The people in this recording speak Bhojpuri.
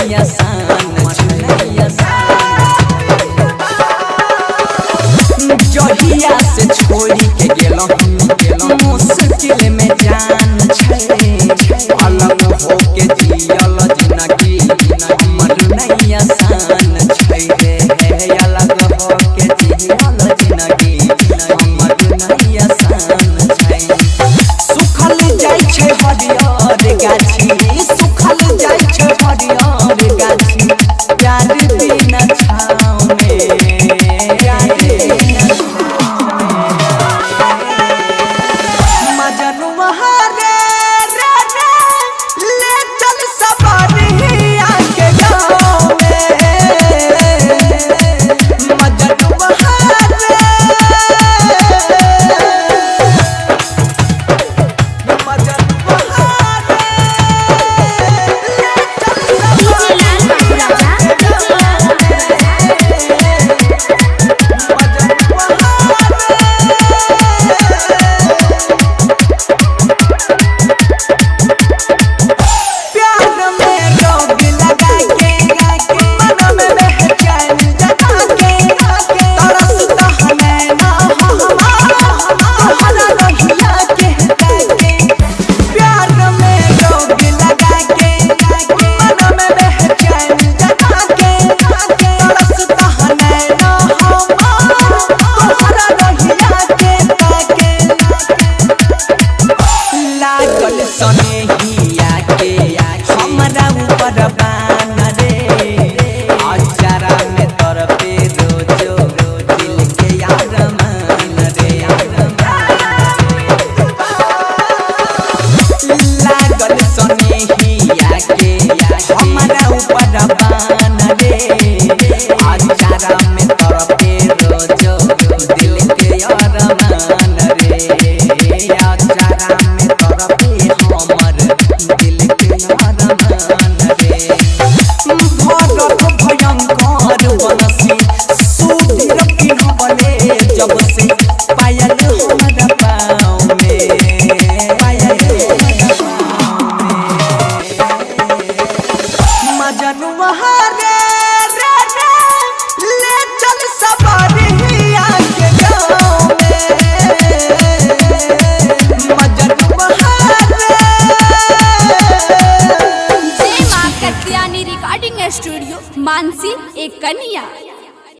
नैया सान नैया जहिया से छोड़ी के गेलो मुश्किल में जान छै अलग हो के जियल जिंदगी हमर नैया सान छै रे अलग हो के जियल जिंदगी हमर नैया सान छै सुखल जाय छै हरियर गाछी सुखल जाय छै हरियर गाछी प्यार बिना छाव में प्यार बिना मजनुआ रे ले चल सवारिया के गाँव में मजनुआ रे सनेहिया के हमरा ऊपर